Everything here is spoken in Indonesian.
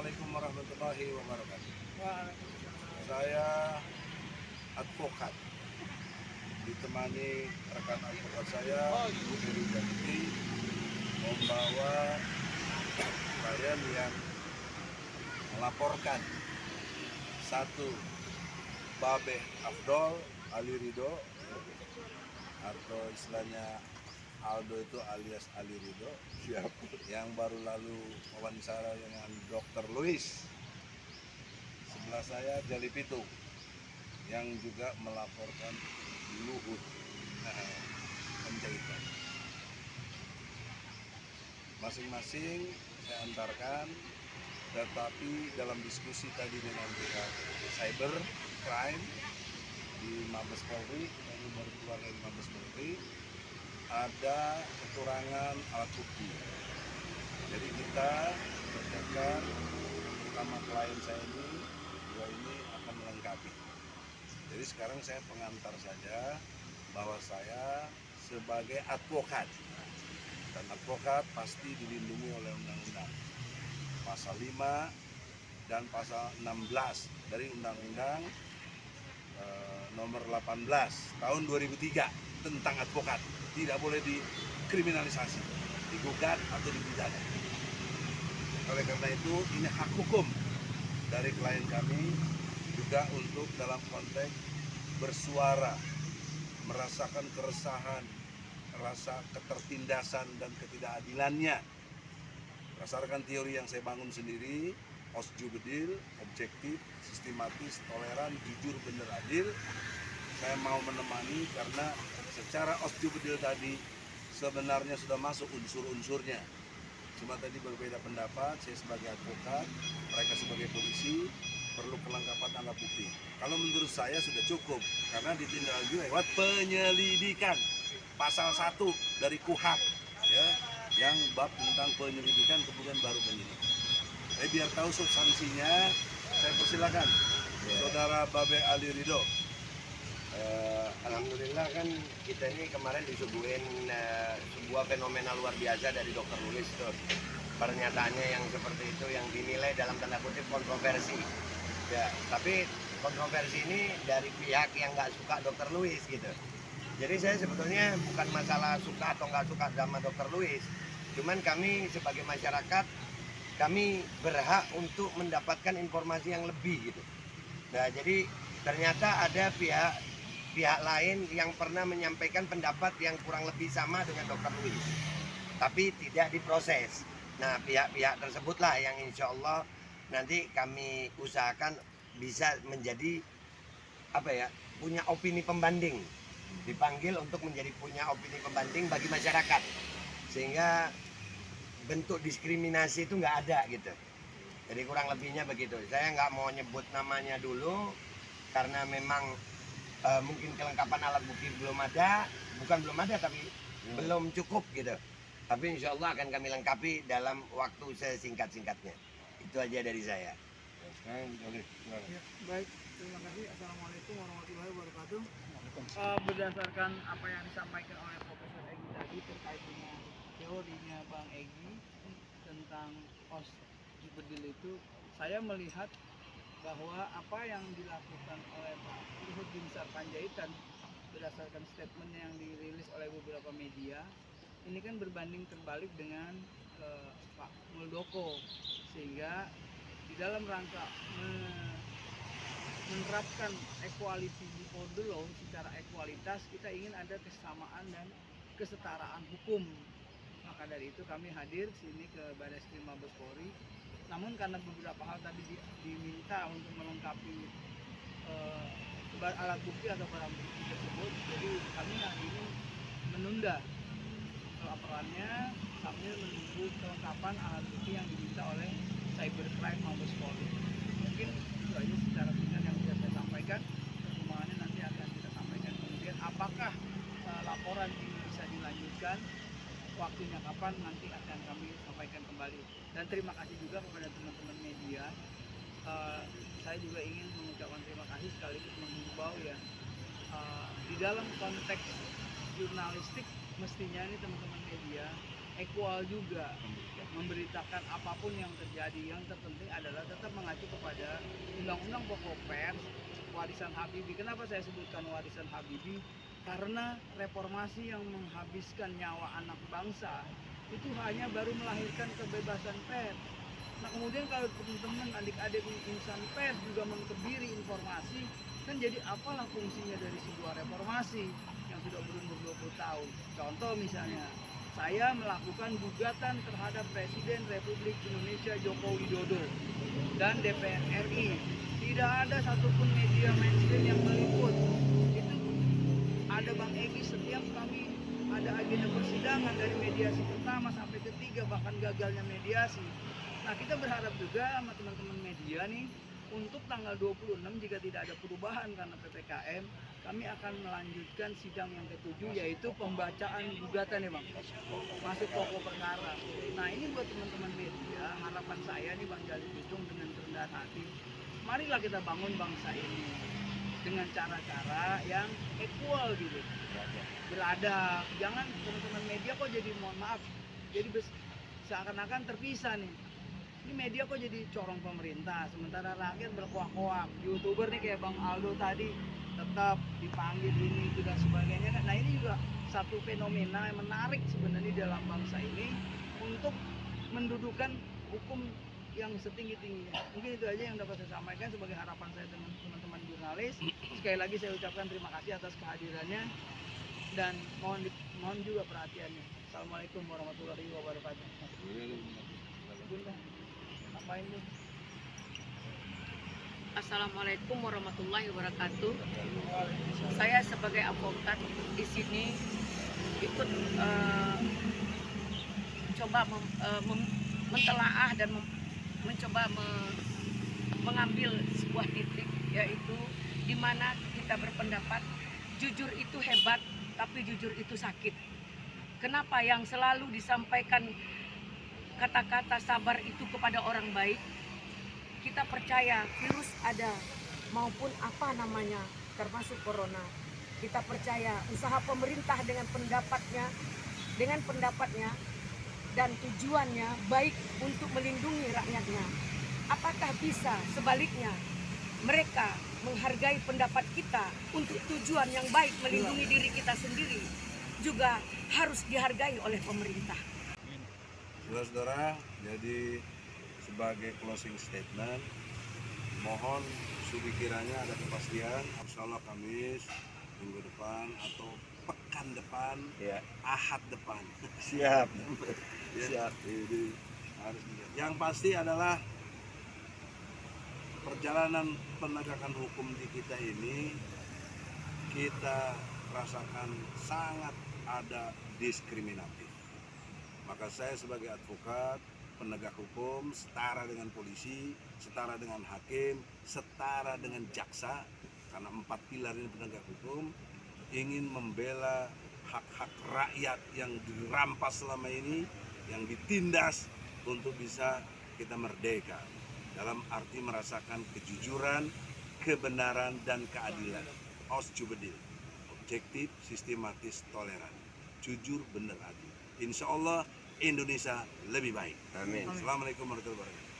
Assalamualaikum warahmatullahi wabarakatuh. Waalaikumsalam. Saya advokat, ditemani rekan advokat saya, Bu Dewi Janti, membawa klien yang melaporkan satu Babe Afdol Ali Ridho, atau istilahnya Aldo itu alias Ali Ridho, yang baru lalu wawancara dengan Dr. Luis. Sebelah saya Jali Pitung yang juga melaporkan Luhut Panjaitan. Masing-masing saya antarkan, tetapi dalam diskusi tadi dengan pihak cyber crime di Mabes Polri, kami baru keluar dari Mabes Polri, ada kekurangan alat bukti. Jadi kita kerjakan sama klien saya ini, dua ini akan melengkapi. Jadi sekarang saya pengantar saja bahwa saya sebagai advokat, dan advokat pasti dilindungi oleh undang-undang pasal 5 dan pasal 16 dari undang-undang nomor 18 tahun 2003 tentang advokat. Tidak boleh dikriminalisasi, digugat atau dipidana. Oleh karena itu ini hak hukum dari klien kami juga untuk dalam konteks bersuara, merasakan keresahan, rasa ketertindasan dan ketidakadilannya. Berdasarkan teori yang saya bangun sendiri, osjubedil, objektif, sistematis, toleran, jujur, benar, adil. Saya mau menemani karena secara osjubedil tadi sebenarnya sudah masuk unsur-unsurnya. Cuma tadi berbeda pendapat, saya sebagai advokat, mereka sebagai polisi, perlu kelengkapan alat bukti. Kalau menurut saya sudah cukup, karena ditindaklanjuti lewat penyelidikan. Pasal 1 dari KUHP, ya, yang bab tentang penyelidikan kemudian baru penyidik. Tapi biar tahu substansinya, saya persilakan Saudara Babe Ali Ridho. Alhamdulillah kan kita ini kemarin disuguhin sebuah fenomena luar biasa dari Dr. Luis tuh. Pernyataannya yang seperti itu yang dinilai dalam tanda kutip kontroversi. Ya, tapi kontroversi ini dari pihak yang nggak suka Dr. Luis gitu. Jadi saya sebetulnya bukan masalah suka atau nggak suka sama Dr. Luis. Cuman kami sebagai masyarakat, kami berhak untuk mendapatkan informasi yang lebih gitu. Nah, jadi ternyata ada pihak lain yang pernah menyampaikan pendapat yang kurang lebih sama dengan Dr. Luis, tapi tidak diproses. Nah, pihak-pihak tersebutlah yang insya Allah nanti kami usahakan bisa menjadi punya opini pembanding, dipanggil untuk menjadi punya opini pembanding bagi masyarakat, sehingga bentuk diskriminasi itu nggak ada gitu. Jadi kurang lebihnya begitu. Saya nggak mau nyebut namanya dulu karena memang mungkin kelengkapan alat bukti belum ada, bukan belum ada tapi belum cukup gitu. Tapi insya Allah akan kami lengkapi dalam waktu sesingkat-singkatnya. Itu aja dari saya. Ya, baik, terima kasih. Assalamualaikum warahmatullahi wabarakatuh. Berdasarkan apa yang disampaikan oleh Profesor Egy tadi terkait dengan teorinya Bang Egy tentang osjubedil itu, saya melihat bahwa apa yang dilakukan oleh Pak Luhut Binsar Panjaitan berdasarkan statement yang dirilis oleh beberapa media ini kan berbanding terbalik dengan Pak Muldoko, sehingga di dalam rangka menerapkan equality before the law, secara ekualitas kita ingin ada kesamaan dan kesetaraan hukum. Maka dari itu kami hadir sini ke Barreskrim Mabes Polri. Namun karena beberapa hal tadi diminta untuk melengkapi alat bukti atau barang bukti tersebut, jadi kami hari ini menunda laporannya sambil menunggu kelengkapan alat bukti yang diminta oleh cybercrime Mabes Polri. Mungkin itu aja secara singkat yang bisa saya sampaikan. Perkembangannya nanti akan kita sampaikan. Kemudian apakah laporan ini bisa dilanjutkan, waktunya kapan nanti akan kami sampaikan kembali. Dan terima kasih juga kepada teman-teman media. Saya juga ingin mengucapkan terima kasih sekaligus menghimbau ya, di dalam konteks jurnalistik mestinya ini teman-teman media equal juga memberitakan apapun yang terjadi. Yang terpenting adalah tetap mengacu kepada Undang-Undang Pokok Pers warisan Habibie. Kenapa saya sebutkan warisan Habibie? Karena reformasi yang menghabiskan nyawa anak bangsa itu hanya baru melahirkan kebebasan pers. Nah kemudian kalau teman-teman adik-adik insan pers juga mengkebiri informasi, kan jadi apalah fungsinya dari sebuah reformasi yang sudah berumur 20 tahun. Contoh misalnya, saya melakukan gugatan terhadap Presiden Republik Indonesia Joko Widodo dan DPR RI. Tidak ada satupun media mainstream yang meliput. Itu ada Bang Egy, setiap kami ada agenda persidangan dari mediasi pertama sampai ketiga, bahkan gagalnya mediasi. Nah kita berharap juga sama teman-teman media nih, untuk tanggal 26 jika tidak ada perubahan karena PPKM, kami akan melanjutkan sidang yang ke-7, yaitu pembacaan gugatan ya Bang, masuk pokok perkara. Nah ini buat teman-teman media, harapan saya nih Bang Jalil Bitung dengan kerendahan hati, marilah kita bangun bangsa ini dengan cara-cara yang equal gitu, beradab. Jangan teman-teman media kok jadi, mohon maaf, jadi seakan-akan terpisah nih. Ini media kok jadi corong pemerintah, sementara rakyat berkuak-kuak. YouTuber nih kayak Bang Aldo tadi tetap dipanggil ini itu dan sebagainya. Nah ini juga satu fenomena yang menarik sebenarnya dalam bangsa ini untuk mendudukan hukum yang setinggi-tingginya. Mungkin itu aja yang dapat saya sampaikan sebagai harapan saya dengan teman-teman jurnalis. Sekali lagi saya ucapkan terima kasih atas kehadirannya dan mohon juga perhatiannya. Assalamualaikum warahmatullahi wabarakatuh. Bunda, ngapain lu? Assalamualaikum warahmatullahi wabarakatuh. Saya sebagai advokat di sini ikut coba mentelaah dan mencoba mengambil sebuah titik, yaitu di mana kita berpendapat jujur itu hebat, tapi jujur itu sakit. Kenapa yang selalu disampaikan kata-kata sabar itu kepada orang baik? Kita percaya virus ada maupun apa namanya, termasuk corona. Kita percaya usaha pemerintah dengan pendapatnya dan tujuannya baik untuk melindungi rakyatnya. Apakah bisa sebaliknya mereka menghargai pendapat kita untuk tujuan yang baik melindungi diri kita sendiri juga harus dihargai oleh pemerintah. Saudara-saudara, jadi sebagai closing statement, mohon kiranya ada kepastian, insyaallah Kamis minggu depan atau pekan depan, Ya, Ahad depan. siap. Ya, Siap. jadi harus dilihat. Yang pasti adalah perjalanan penegakan hukum di kita ini, kita rasakan sangat ada diskriminatif. Maka saya sebagai advokat, penegak hukum, setara dengan polisi, setara dengan hakim, setara dengan jaksa, karena 4 pilar ini penegak hukum, ingin membela hak-hak rakyat yang dirampas selama ini, yang ditindas untuk bisa kita merdeka. Dalam arti merasakan kejujuran, kebenaran, dan keadilan. Osjubedil, objektif, sistematis, toleran. Jujur, benar, adil. Insya Allah Indonesia lebih baik. Amin. Assalamualaikum warahmatullahi wabarakatuh.